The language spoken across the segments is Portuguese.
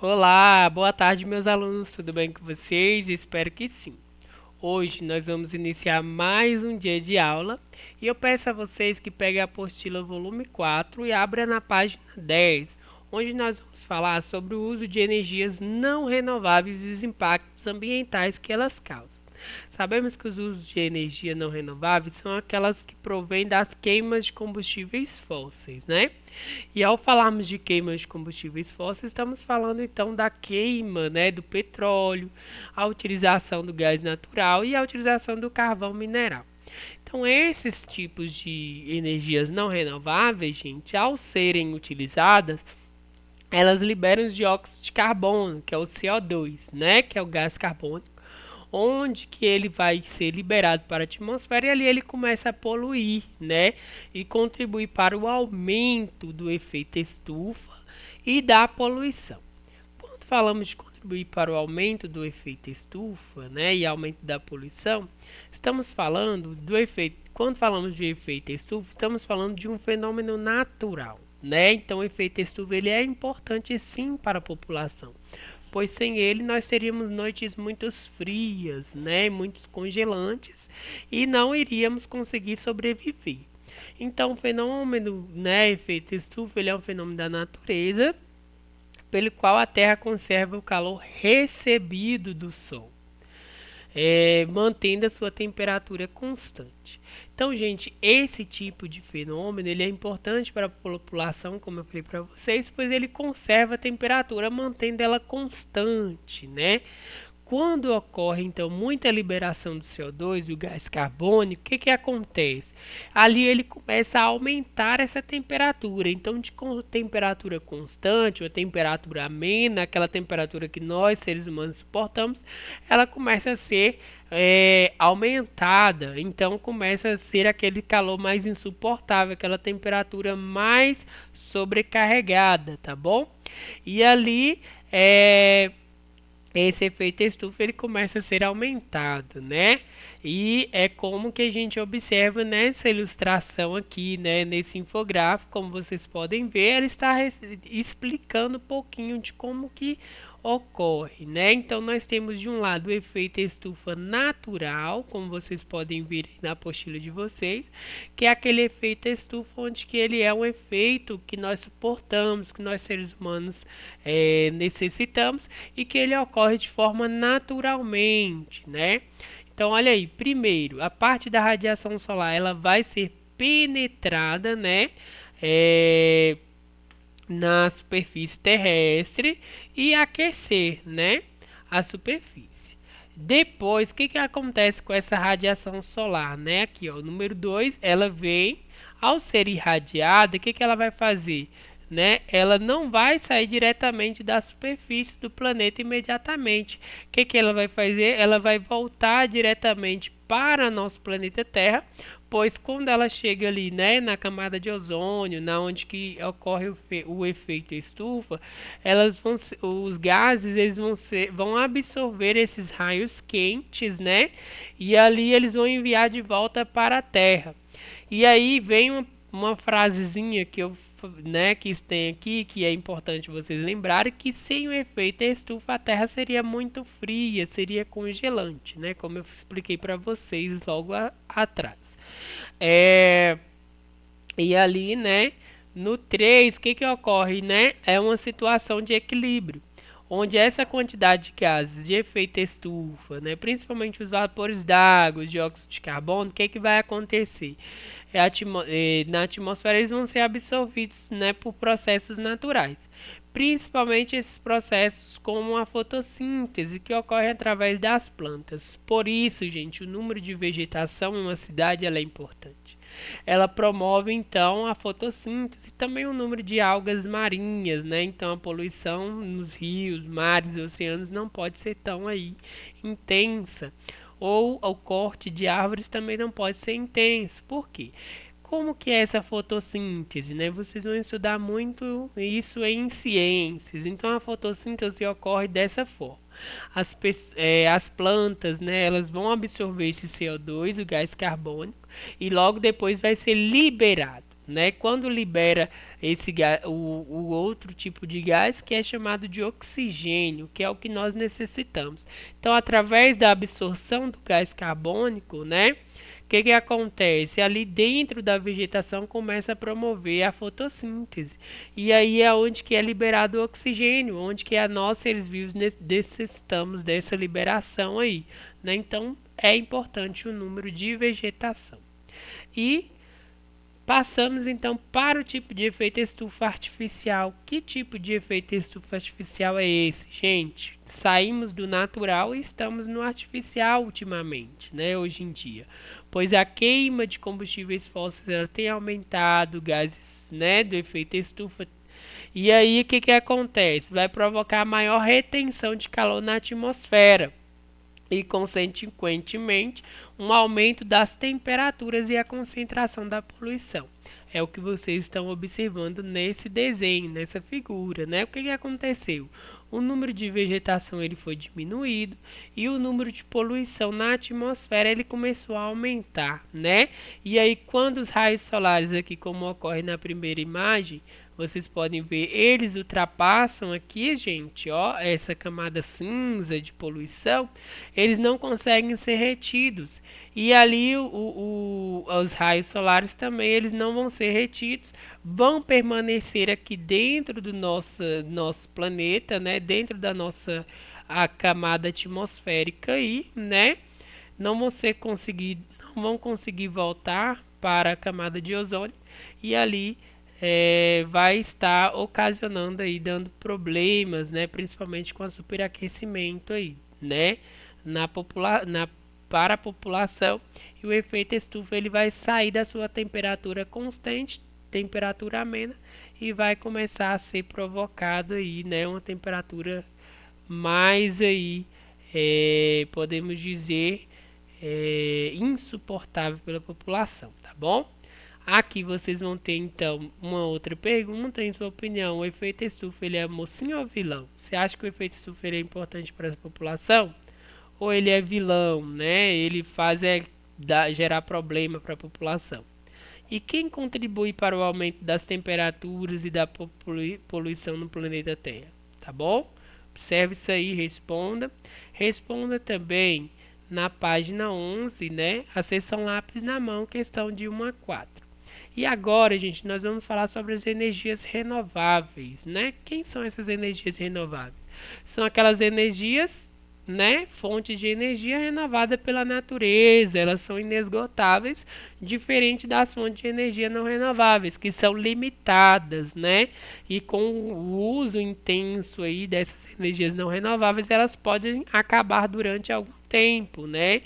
Olá, boa tarde, meus alunos. Tudo bem com vocês? Espero que sim. Hoje nós vamos iniciar mais um dia de aula e eu peço a vocês que peguem a apostila volume 4 e abra na página 10, onde nós vamos falar sobre o uso de energias não renováveis e os impactos ambientais que elas causam. Sabemos que os usos de energia não renováveis são aquelas que provêm das queimas de combustíveis fósseis, né? E ao falarmos de queima de combustíveis fósseis, estamos falando então da queima, né, do petróleo, a utilização do gás natural e a utilização do carvão mineral. Então, esses tipos de energias não renováveis, gente, ao serem utilizadas, elas liberam os dióxido de carbono, que é o CO2, né, que é o gás carbônico, onde que ele vai ser liberado para a atmosfera e ali ele começa a poluir, né? E contribuir para o aumento do efeito estufa e da poluição. Quando falamos de contribuir para o aumento do efeito estufa, né, e aumento da poluição, estamos falando do efeito. Quando falamos de efeito estufa, estamos falando de um fenômeno natural, né? Então, o efeito estufa ele é importante sim para a população, pois sem ele nós teríamos noites muito frias, né, muito congelantes e não iríamos conseguir sobreviver. Então, o fenômeno, né, efeito estufa, ele é um fenômeno da natureza, pelo qual a Terra conserva o calor recebido do Sol, mantendo a sua temperatura constante. Então, gente, esse tipo de fenômeno ele é importante para a população, como eu falei para vocês, pois ele conserva a temperatura, mantendo ela constante, né? Quando ocorre, então, muita liberação do CO2, do gás carbônico, o que, que acontece? Ali ele começa a aumentar essa temperatura. Então, de temperatura constante, ou temperatura amena, aquela temperatura que nós, seres humanos, suportamos, ela começa a ser aumentada. Então, começa a ser aquele calor mais insuportável, aquela temperatura mais sobrecarregada, tá bom? E ali, esse efeito estufa ele começa a ser aumentado, né? E é como que a gente observa nessa ilustração aqui, né? Nesse infográfico, como vocês podem ver, ela está explicando um pouquinho de como que ocorre, né? Então nós temos de um lado o efeito estufa natural, como vocês podem ver na apostila de vocês, que é aquele efeito estufa onde que ele é um efeito que nós suportamos, que nós seres humanos necessitamos e que ele ocorre de forma naturalmente, né? Então, olha aí, primeiro, a parte da radiação solar, ela vai ser penetrada, né, na superfície terrestre e aquecer, né, a superfície. Depois, o que, que acontece com essa radiação solar, né? Aqui, ó, número 2, ela vem, ao ser irradiada, o que, que ela vai fazer? Né? Ela não vai sair diretamente da superfície do planeta imediatamente. O que, que ela vai fazer? Ela vai voltar diretamente para nosso planeta Terra, pois quando ela chega ali, né, na camada de ozônio, na onde que ocorre o efeito estufa, os gases eles vão absorver esses raios quentes, né, e ali eles vão enviar de volta para a Terra. E aí vem uma frasezinha que eu, né, que tem aqui, que é importante vocês lembrarem, que sem o efeito estufa a Terra seria muito fria, seria congelante, né, como eu expliquei para vocês logo atrás. E ali, né, no 3, o que, que ocorre, né, é uma situação de equilíbrio, onde essa quantidade de gases de efeito estufa, né, principalmente os vapores d'água, os dióxido de carbono, o que, que vai acontecer? Na atmosfera eles vão ser absorvidos, né, por processos naturais, principalmente esses processos como a fotossíntese que ocorre através das plantas. Por isso, gente, o número de vegetação em uma cidade ela é importante. Ela promove então a fotossíntese e também o número de algas marinhas, né? Então a poluição nos rios, mares e oceanos não pode ser tão aí intensa. Ou o corte de árvores também não pode ser intenso. Por quê? Como que é essa fotossíntese, né? Vocês vão estudar muito isso em ciências. Então a fotossíntese ocorre dessa forma. As plantas, né, elas vão absorver esse CO2, o gás carbônico, e logo depois vai ser liberado. né? Quando libera esse gás, o outro tipo de gás que é chamado de oxigênio, que é o que nós necessitamos. Então, através da absorção do gás carbônico, né? O que acontece? Ali dentro da vegetação começa a promover a fotossíntese. E aí é onde que é liberado o oxigênio, onde que nós, seres vivos, necessitamos dessa liberação aí, né? Então, é importante o número de vegetação. E passamos então para o tipo de efeito estufa artificial. Que tipo de efeito estufa artificial é esse, gente? Saímos do natural e estamos no artificial ultimamente, né, hoje em dia. Pois a queima de combustíveis fósseis ela tem aumentado, gases, né, do efeito estufa. E aí o que acontece? Vai provocar maior retenção de calor na atmosfera e, consequentemente, um aumento das temperaturas e a concentração da poluição. É o que vocês estão observando nesse desenho, nessa figura, né? O que aconteceu? O número de vegetação ele foi diminuído e o número de poluição na atmosfera ele começou a aumentar, né? E aí, quando os raios solares aqui, como ocorre na primeira imagem, vocês podem ver, eles ultrapassam aqui, gente, ó, essa camada cinza de poluição, eles não conseguem ser retidos. E ali os raios solares também, eles não vão ser retidos, vão permanecer aqui dentro do nosso planeta, né, dentro da nossa a camada atmosférica aí, né? Não vão ser conseguir, não vão conseguir voltar para a camada de ozônio e ali vai estar ocasionando aí, dando problemas, né, principalmente com o superaquecimento aí, né, para a população. E o efeito estufa ele vai sair da sua temperatura constante, temperatura amena, e vai começar a ser provocado aí, né, uma temperatura mais aí, podemos dizer, insuportável pela população, tá bom? Aqui vocês vão ter então uma outra pergunta. Em sua opinião, o efeito estufa ele é mocinho ou vilão? Você acha que o efeito estufa ele é importante para a população? Ou ele é vilão, né? Ele faz gerar problema para a população? E quem contribui para o aumento das temperaturas e da poluição no planeta Terra? Tá bom? Observe isso aí, responda. Responda também na página 11, né? A seção lápis na mão, questão de 1 a 4. E agora, gente, nós vamos falar sobre as energias renováveis, né? Quem são essas energias renováveis? São aquelas energias, né? Fontes de energia renovada pela natureza. Elas são inesgotáveis, diferente das fontes de energia não renováveis, que são limitadas, né? E com o uso intenso aí dessas energias não renováveis, elas podem acabar durante algum tempo, né?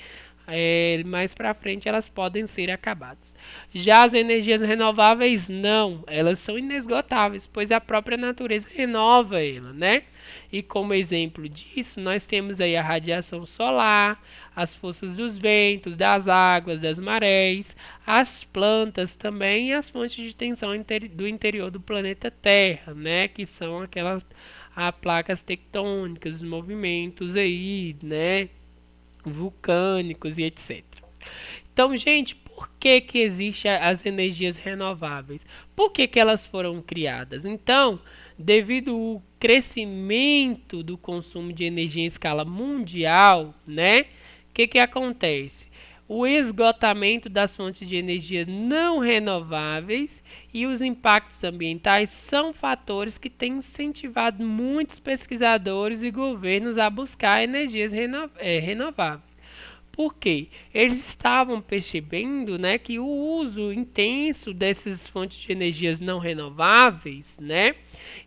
Mais para frente elas podem ser acabadas. Já as energias renováveis não, elas são inesgotáveis, pois a própria natureza renova ela, né? E como exemplo disso, nós temos aí a radiação solar, as forças dos ventos, das águas, das marés, as plantas também e as fontes de tensão do interior do planeta Terra, né? Que são aquelas placas tectônicas, os movimentos aí, né? Vulcânicos e etc. Então, gente, por que existem as energias renováveis? Por que elas foram criadas? Então, devido ao crescimento do consumo de energia em escala mundial, né? Que acontece? O esgotamento das fontes de energia não renováveis e os impactos ambientais são fatores que têm incentivado muitos pesquisadores e governos a buscar energias renováveis. Por quê? Eles estavam percebendo, né, que o uso intenso dessas fontes de energias não renováveis, né,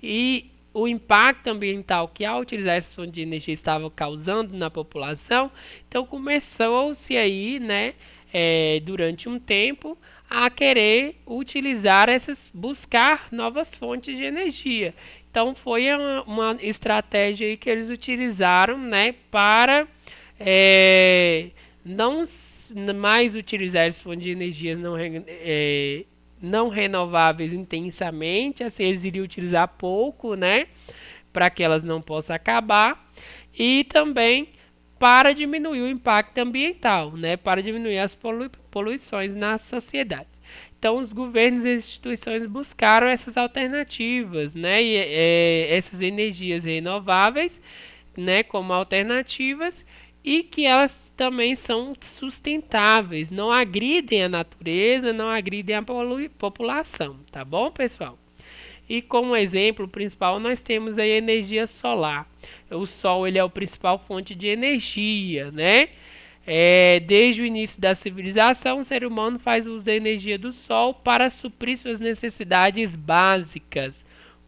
e o impacto ambiental que ao utilizar essas fontes de energia estava causando na população, então começou-se aí, né, durante um tempo, a querer utilizar buscar novas fontes de energia. Então foi uma estratégia aí que eles utilizaram, né, para não mais utilizar as fontes de energia não renováveis intensamente, assim eles iriam utilizar pouco, né, para que elas não possam acabar, e também para diminuir o impacto ambiental, né, para diminuir as poluições na sociedade. Então, os governos e as instituições buscaram essas alternativas, né? E essas energias renováveis, né, como alternativas e que elas também são sustentáveis, não agridem a natureza, não agridem a população, tá bom, pessoal? E como exemplo principal nós temos a energia solar. O sol ele é o principal fonte de energia, né? Desde o início da civilização, o ser humano faz uso da energia do sol para suprir suas necessidades básicas,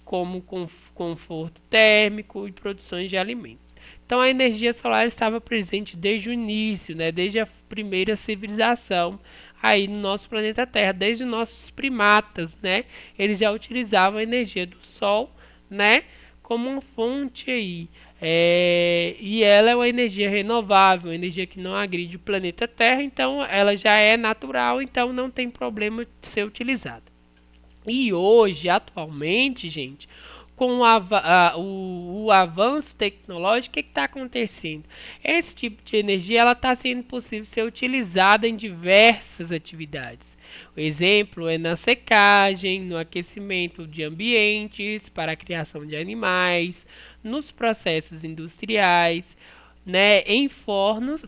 como conforto térmico e produções de alimentos. Então, a energia solar estava presente desde o início, né, desde a primeira civilização aí no nosso planeta Terra, desde os nossos primatas, né, eles já utilizavam a energia do Sol, né, como uma fonte aí. E ela é uma energia renovável, uma energia que não agride o planeta Terra, então ela já é natural, então não tem problema de ser utilizada. E hoje, atualmente, gente, com o avanço tecnológico, o que está acontecendo? Esse tipo de energia ela está sendo possível ser utilizada em diversas atividades. O exemplo é na secagem, no aquecimento de ambientes, para a criação de animais, nos processos industriais, né, em fornos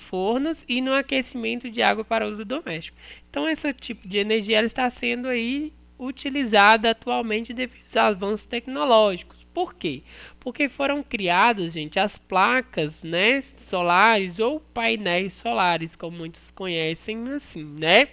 e no aquecimento de água para uso doméstico. Então, esse tipo de energia ela está sendo aí utilizada atualmente devido aos avanços tecnológicos. Por quê? Porque foram criadas, gente, as placas, né, solares ou painéis solares, como muitos conhecem assim, né?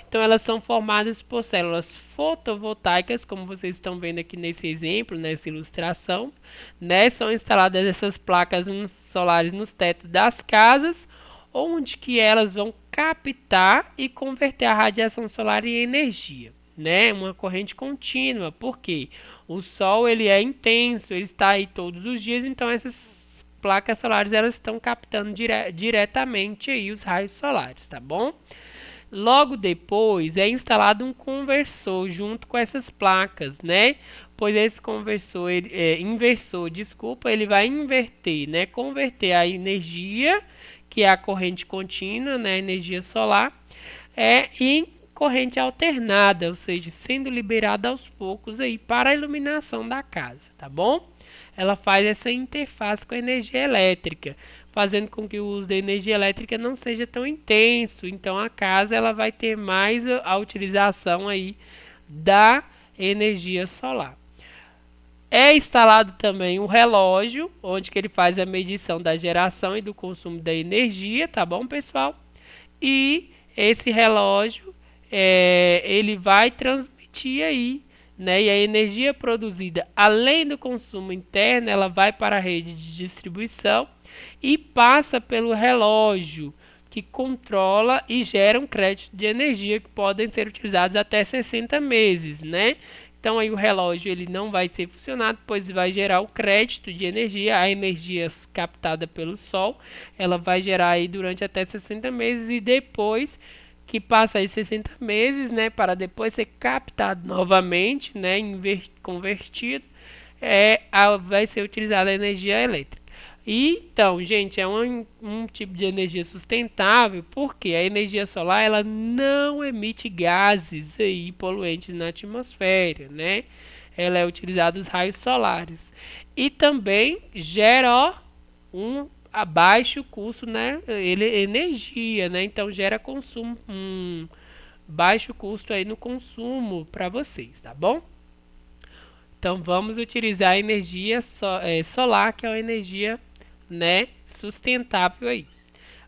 Então elas são formadas por células fotovoltaicas, como vocês estão vendo aqui nesse exemplo, nessa ilustração, né? São instaladas essas placas solares nos tetos das casas, onde que elas vão captar e converter a radiação solar em energia, né? Uma corrente contínua. Por quê? O Sol ele é intenso, ele está aí todos os dias, então essas placas solares elas estão captando diretamente aí os raios solares, tá bom? Logo depois é instalado um conversor junto com essas placas, né? Pois esse conversor, inversor, desculpa, ele vai inverter, né? Converter a energia, que é a corrente contínua, né? Energia solar, em corrente alternada, ou seja, sendo liberada aos poucos aí para a iluminação da casa, tá bom? Ela faz essa interface com a energia elétrica, fazendo com que o uso da energia elétrica não seja tão intenso. Então a casa ela vai ter mais a utilização aí da energia solar. É instalado também um relógio, onde que ele faz a medição da geração e do consumo da energia, tá bom, pessoal? E esse relógio, ele vai transmitir aí, né? E a energia produzida, além do consumo interno, ela vai para a rede de distribuição e passa pelo relógio, que controla e gera um crédito de energia que podem ser utilizados até 60 meses, né? Então aí o relógio ele não vai ser funcionado, pois vai gerar o crédito de energia, a energia captada pelo sol, ela vai gerar aí durante até 60 meses e depois que passa aí 60 meses, né, para depois ser captado novamente, né, convertido, vai ser utilizada a energia elétrica. E, então, gente, é um tipo de energia sustentável, porque a energia solar ela não emite gases aí poluentes na atmosfera, né? Ela é utilizada os raios solares e também gera a baixo custo, né? Energia, né? Então gera consumo, baixo custo aí no consumo para vocês, tá bom? Então vamos utilizar a energia solar, que é uma energia, né, sustentável aí.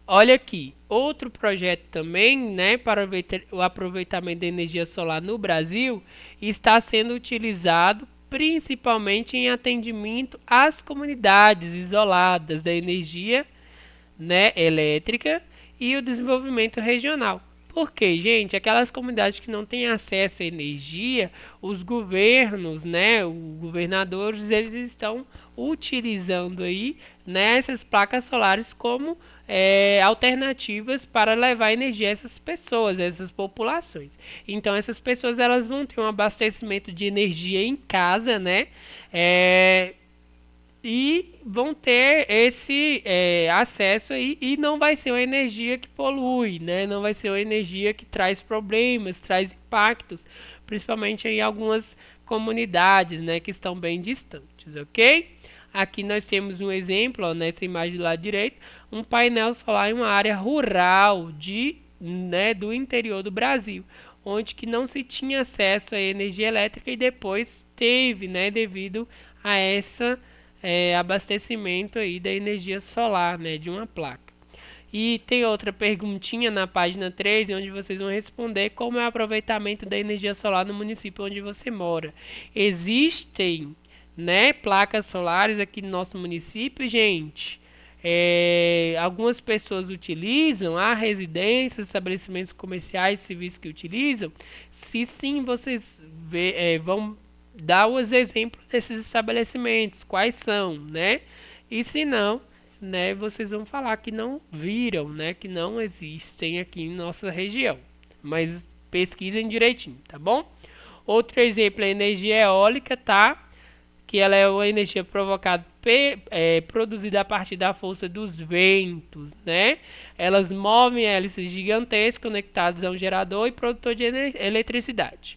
Olha aqui, outro projeto também, né, para o aproveitamento da energia solar no Brasil, está sendo utilizado principalmente em atendimento às comunidades isoladas da energia, né, elétrica e o desenvolvimento regional. Porque, gente, aquelas comunidades que não têm acesso à energia, os governos, né, os governadores, eles estão utilizando aí, né, essas placas solares como alternativas para levar energia a essas pessoas, a essas populações. Então, essas pessoas elas vão ter um abastecimento de energia em casa, né, e vão ter esse acesso aí, e não vai ser uma energia que polui, né? Não vai ser uma energia que traz problemas, traz impactos, principalmente em algumas comunidades, né, que estão bem distantes, ok? Aqui nós temos um exemplo, ó, nessa imagem do lado direito, um painel solar em uma área rural do interior do Brasil, onde que não se tinha acesso à energia elétrica e depois teve, né, devido a essa abastecimento aí da energia solar, né, de uma placa. E tem outra perguntinha na página 3, onde vocês vão responder como é o aproveitamento da energia solar no município onde você mora. Existem, né, placas solares aqui no nosso município, gente. Algumas pessoas utilizam, há residências, estabelecimentos comerciais, civis que utilizam. Se sim, vocês vão dar os exemplos desses estabelecimentos, quais são, né? E se não, né, vocês vão falar que não viram, né, que não existem aqui em nossa região. Mas pesquisem direitinho, tá bom? Outro exemplo é a energia eólica, tá? Que ela é uma energia provocada, produzida a partir da força dos ventos, né? Elas movem hélices gigantescas conectadas a um gerador e produtor de eletricidade.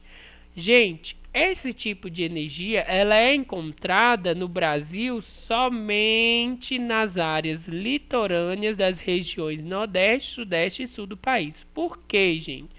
Gente, esse tipo de energia ela é encontrada no Brasil somente nas áreas litorâneas das regiões Nordeste, Sudeste e Sul do país. Por quê, gente?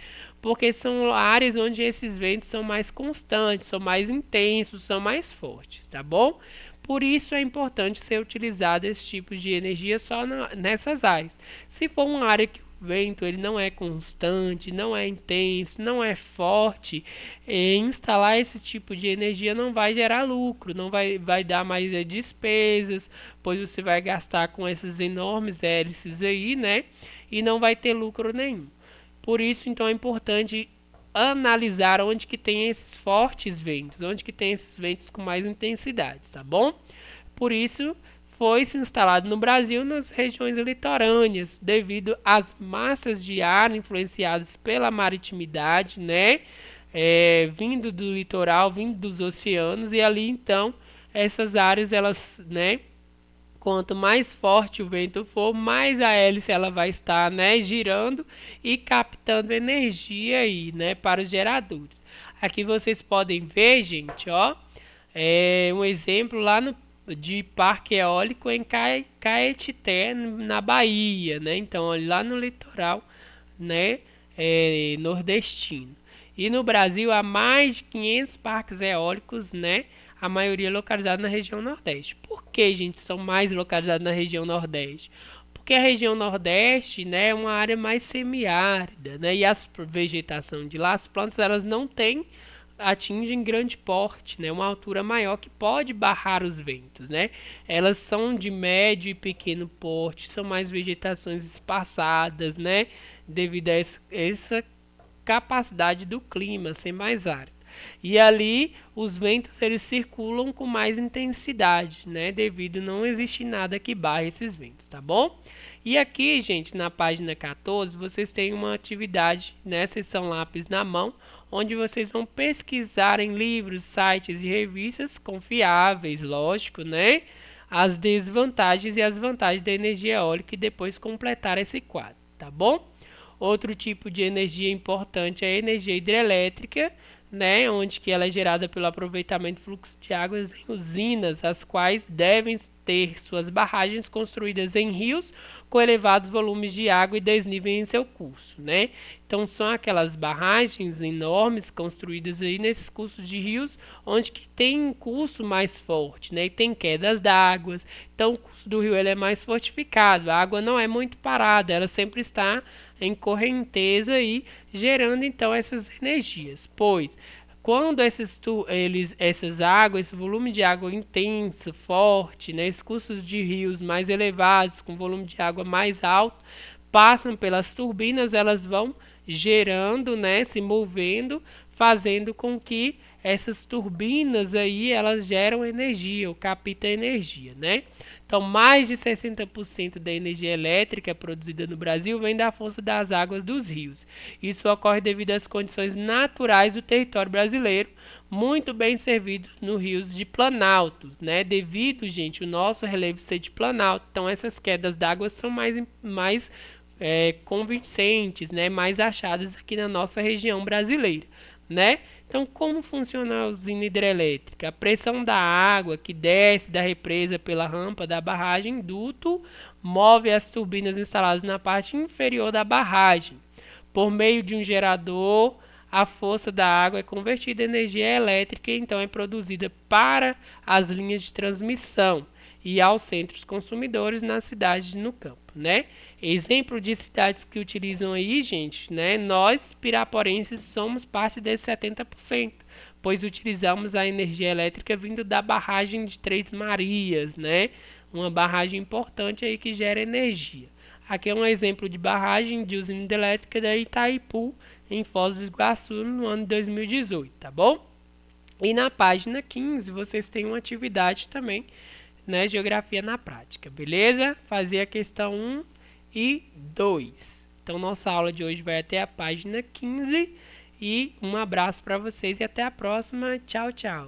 Porque são áreas onde esses ventos são mais constantes, são mais intensos, são mais fortes, tá bom? Por isso é importante ser utilizado esse tipo de energia só nessas áreas. Se for uma área que o vento ele não é constante, não é intenso, não é forte, instalar esse tipo de energia não vai gerar lucro, não vai dar mais despesas, pois você vai gastar com essas enormes hélices aí, né? E não vai ter lucro nenhum. Por isso, então, é importante analisar onde que tem esses fortes ventos, onde que tem esses ventos com mais intensidade, tá bom? Por isso, foi se instalado no Brasil nas regiões litorâneas, devido às massas de ar influenciadas pela maritimidade, né? Vindo do litoral, vindo dos oceanos, e ali então essas áreas elas, né? Quanto mais forte o vento for, mais a hélice ela vai estar, né, girando e captando energia aí, né, para os geradores. Aqui vocês podem ver, gente, ó, um exemplo lá de parque eólico em Caetité, na Bahia, né? Então, lá no litoral, né, nordestino. E no Brasil há mais de 500 parques eólicos, né? A maioria localizada na região Nordeste. Por que, gente, são mais localizados na região Nordeste? Porque a região Nordeste, né, é uma área mais semiárida, né? E a vegetação de lá, as plantas, elas não têm atingem grande porte, né, uma altura maior que pode barrar os ventos, né? Elas são de médio e pequeno porte, são mais vegetações espaçadas, né? Devido a essa capacidade do clima ser mais árido. E ali os ventos eles circulam com mais intensidade, né? Devido não existir nada que barre esses ventos, tá bom? E aqui, gente, na página 14, vocês têm uma atividade, né? Seção lápis na mão, onde vocês vão pesquisar em livros, sites e revistas confiáveis, lógico, né? As desvantagens e as vantagens da energia eólica e depois completar esse quadro, tá bom? Outro tipo de energia importante é a energia hidrelétrica, né, onde que ela é gerada pelo aproveitamento do fluxo de águas em usinas, as quais devem ter suas barragens construídas em rios com elevados volumes de água e desnível em seu curso, né? Então são aquelas barragens enormes construídas aí nesses cursos de rios, onde que tem um curso mais forte, né? E tem quedas d'água. Então o curso do rio ele é mais fortificado, a água não é muito parada, ela sempre está em correnteza aí, gerando então essas energias, pois quando essas águas, esse volume de água intenso, forte, né, esses cursos de rios mais elevados, com volume de água mais alto, passam pelas turbinas, elas vão gerando, né, se movendo, fazendo com que essas turbinas aí, elas geram energia, ou captam energia, né? Então, mais de 60% da energia elétrica produzida no Brasil vem da força das águas dos rios. Isso ocorre devido às condições naturais do território brasileiro, muito bem servidos nos rios de planaltos, né? Devido, gente, o nosso relevo ser de planalto, então essas quedas d'água são mais convincentes, né? Mais achadas aqui na nossa região brasileira, né? Então, como funciona a usina hidrelétrica? A pressão da água que desce da represa pela rampa da barragem duto move as turbinas instaladas na parte inferior da barragem. Por meio de um gerador, a força da água é convertida em energia elétrica e então é produzida para as linhas de transmissão e aos centros consumidores nas cidades no campo, né? Exemplo de cidades que utilizam aí, gente, né? Nós, piraporenses, somos parte desses 70%, pois utilizamos a energia elétrica vindo da barragem de Três Marias, né? Uma barragem importante aí que gera energia. Aqui é um exemplo de barragem de usina hidrelétrica da Itaipu, em Foz do Iguaçu, no ano de 2018, tá bom? E na página 15 vocês têm uma atividade também, né? Geografia na prática, beleza? Fazer a questão 1 e 2. Então, nossa aula de hoje vai até a página 15. E um abraço para vocês e até a próxima. Tchau, tchau.